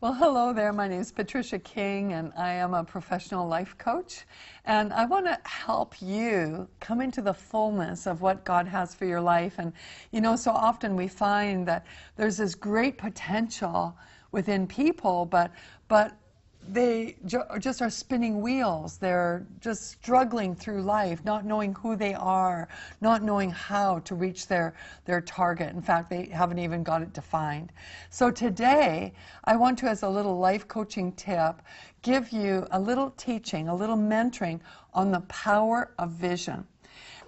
Well, hello there. My name is Patricia King, and I am a professional life coach. And I want to help you come into the fullness of what God has for your life. And, so often we find that there's this great potential within people, but they just are spinning wheels. They're just struggling through life, not knowing who they are, not knowing how to reach their target. In fact, they haven't even got it defined. So today, I want to, as a little life coaching tip, give you a little teaching, a little mentoring on the power of vision.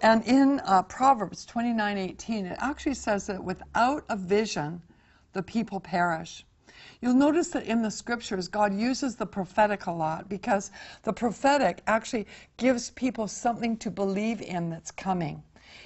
And in Proverbs 29:18, it actually says that without a vision, the people perish. You'll notice that in the scriptures, God uses the prophetic a lot because the prophetic actually gives people something to believe in that's coming.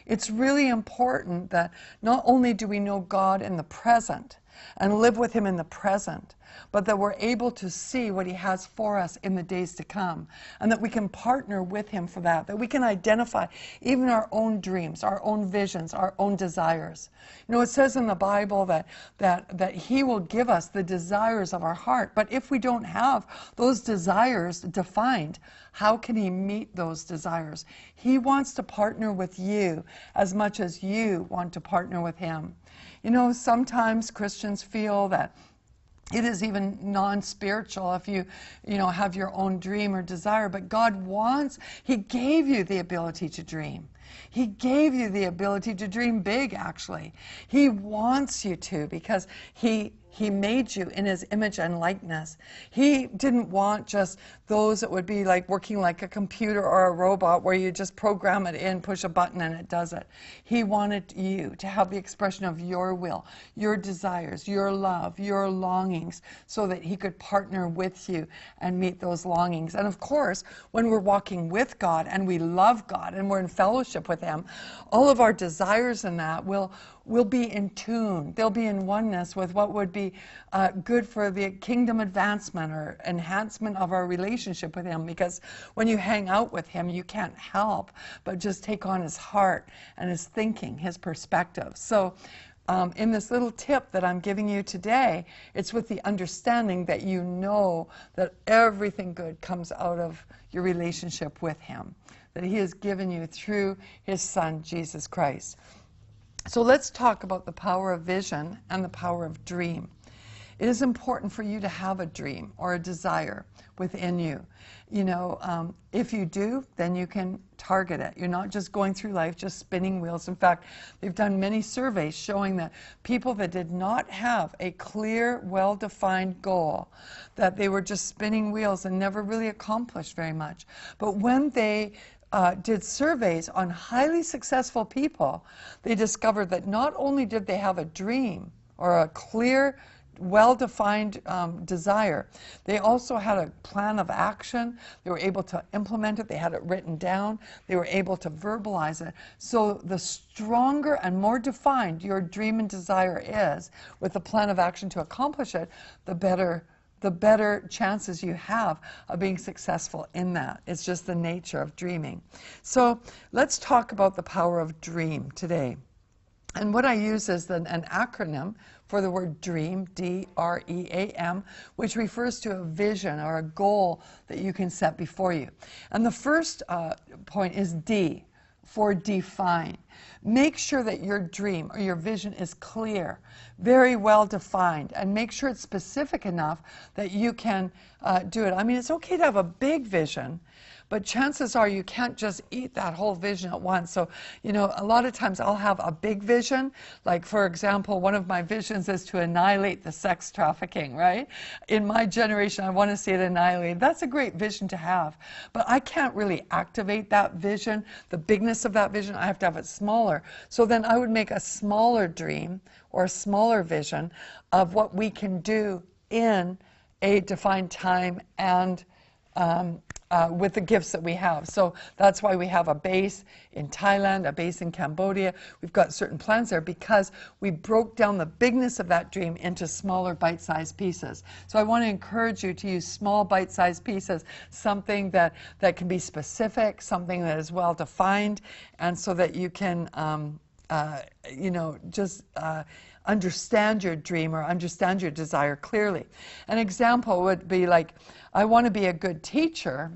It's really important that not only do we know God in the present and live with Him in the present, but that we're able to see what He has for us in the days to come, and that we can partner with Him for that we can identify even our own dreams, our own visions, our own desires. It says in the Bible that He will give us the desires of our heart, but if we don't have those desires defined, how can He meet those desires? He wants to partner with you as much as you want to partner with Him. Sometimes Christians feel that it is even non-spiritual if you have your own dream or desire, but God wants, He gave you the ability to dream. He gave you the ability to dream big, actually. He wants you to, because He made you in His image and likeness. He didn't want just those that would be like working like a computer or a robot where you just program it in, push a button and it does it. He wanted you to have the expression of your will, your desires, your love, your longings, so that He could partner with you and meet those longings. And of course, when we're walking with God and we love God and we're in fellowship with Him, all of our desires in that will be in tune. They'll be in oneness with what would be good for the kingdom advancement or enhancement of our relationship with Him. Because when you hang out with Him, you can't help but just take on His heart and His thinking, His perspective. So in this little tip that I'm giving you today, it's with the understanding that you know that everything good comes out of your relationship with Him, that He has given you through His Son, Jesus Christ. So let's talk about the power of vision and the power of dream. It is important for you to have a dream or a desire within you. If you do, then you can target it. You're not just going through life just spinning wheels. In fact, they've done many surveys showing that people that did not have a clear, well-defined goal, that they were just spinning wheels and never really accomplished very much. But when they did surveys on highly successful people, they discovered that not only did they have a dream or a clear, well-defined desire, they also had a plan of action. They were able to implement it. They had it written down. They were able to verbalize it. So the stronger and more defined your dream and desire is, with the plan of action to accomplish it, the better chances you have of being successful in that. It's just the nature of dreaming. So let's talk about the power of dream today. And what I use is an acronym for the word DREAM, D-R-E-A-M, which refers to a vision or a goal that you can set before you. And the first point is D, for define. Make sure that your dream or your vision is clear, very well defined, and make sure it's specific enough that you can do it. I mean, it's okay to have a big vision, but chances are you can't just eat that whole vision at once. So, a lot of times I'll have a big vision. Like, for example, one of my visions is to annihilate the sex trafficking, right? In my generation, I want to see it annihilated. That's a great vision to have. But I can't really activate that vision, the bigness of that vision. I have to have it smaller. So then I would make a smaller dream or a smaller vision of what we can do in a defined time and with the gifts that we have. So that's why we have a base in Thailand, a base in Cambodia. We've got certain plans there because we broke down the bigness of that dream into smaller bite-sized pieces. So I want to encourage you to use small bite-sized pieces, something that can be specific, something that is well-defined, and so that you can understand your dream or understand your desire clearly. An example would be like, I want to be a good teacher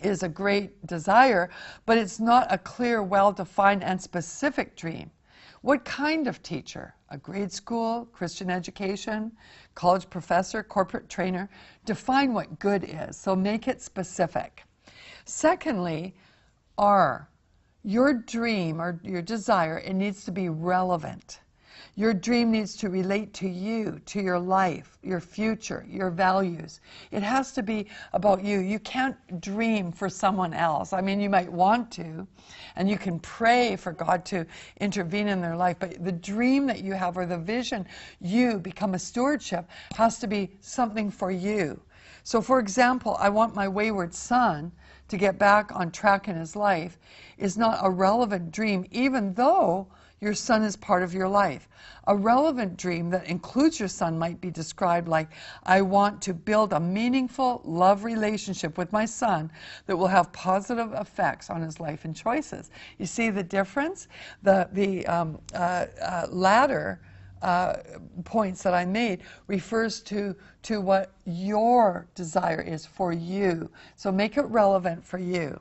is a great desire, but it's not a clear, well-defined and specific dream. What kind of teacher? A grade school, Christian education, college professor, corporate trainer? Define what good is, so make it specific. Secondly, your dream or your desire, it needs to be relevant. Your dream needs to relate to you, to your life, your future, your values. It has to be about you. You can't dream for someone else. I mean, you might want to, and you can pray for God to intervene in their life, but the dream that you have or the vision you become a stewardship has to be something for you. So for example, I want my wayward son to get back on track in his life is not a relevant dream, even though your son is part of your life. A relevant dream that includes your son might be described like, I want to build a meaningful love relationship with my son that will have positive effects on his life and choices. You see the difference? The latter points that I made refers to what your desire is for you. So make it relevant for you.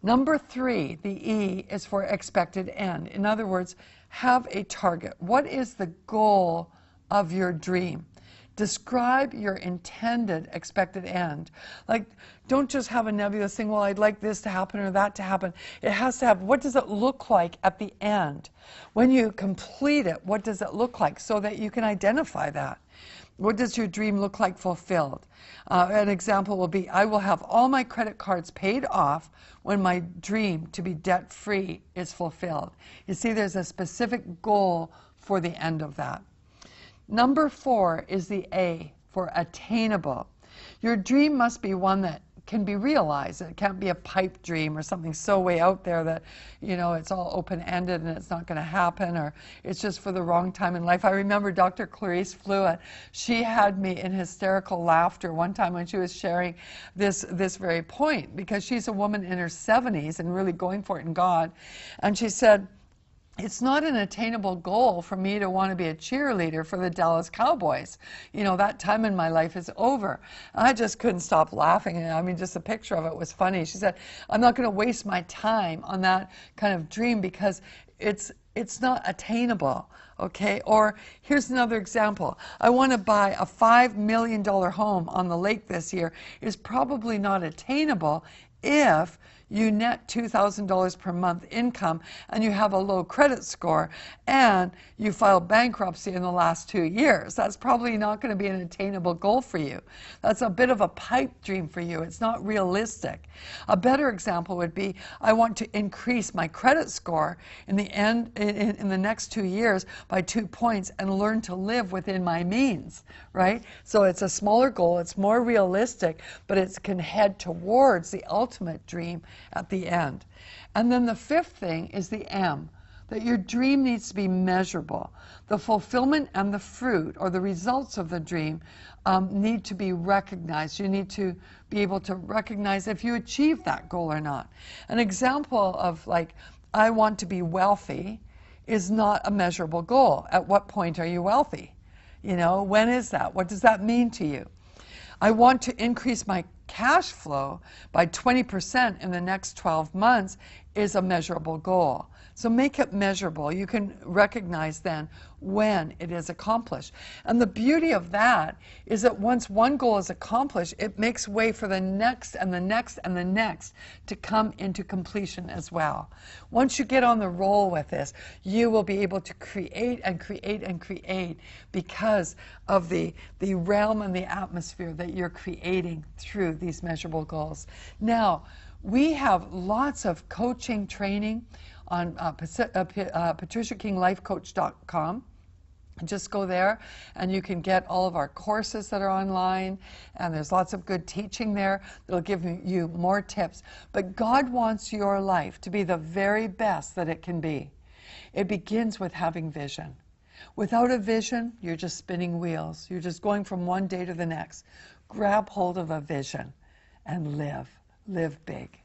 Number 3, the E, is for expected end. In other words, have a target. What is the goal of your dream? Describe your intended expected end. Like, don't just have a nebulous thing, well, I'd like this to happen or that to happen. It has to have, what does it look like at the end? When you complete it, what does it look like so that you can identify that? What does your dream look like fulfilled? An example will be, I will have all my credit cards paid off when my dream to be debt-free is fulfilled. You see, there's a specific goal for the end of that. Number 4 is the A, for attainable. Your dream must be one that can be realized. It can't be a pipe dream or something so way out there that, you know, it's all open-ended and it's not going to happen, or it's just for the wrong time in life. I remember Dr. Clarice Fluent. She had me in hysterical laughter one time when she was sharing this very point, because she's a woman in her 70s and really going for it in God. And she said, it's not an attainable goal for me to want to be a cheerleader for the Dallas Cowboys. You know, that time in my life is over. I just couldn't stop laughing. I mean, just the picture of it was funny. She said, I'm not going to waste my time on that kind of dream because it's not attainable, okay? Or here's another example. I want to buy a $5 million home on the lake this year. Is probably not attainable if you net $2,000 per month income and you have a low credit score and you filed bankruptcy in the last 2 years. That's probably not going to be an attainable goal for you. That's a bit of a pipe dream for you. It's not realistic. A better example would be, I want to increase my credit score in the next 2 years by 2 points and learn to live within my means, right? So it's a smaller goal, it's more realistic, but it can head towards the ultimate dream at the end. And then the 5th thing is the M, that your dream needs to be measurable. The fulfillment and the fruit, or the results of the dream, need to be recognized. You need to be able to recognize if you achieve that goal or not. An example of, like, I want to be wealthy is not a measurable goal. At what point are you wealthy? You know, when is that? What does that mean to you? I want to increase my cash flow by 20% in the next 12 months is a measurable goal. So make it measurable. You can recognize then when it is accomplished. And the beauty of that is that once one goal is accomplished, it makes way for the next and the next and the next to come into completion as well. Once you get on the roll with this, you will be able to create and create and create because of the realm and the atmosphere that you're creating through these measurable goals. Now, we have lots of coaching training on patriciakinglifecoach.com. Just go there and you can get all of our courses that are online, and there's lots of good teaching there that'll give you more tips. But God wants your life to be the very best that it can be. It begins with having vision. Without a vision, you're just spinning wheels. You're just going from one day to the next. Grab hold of a vision and live big.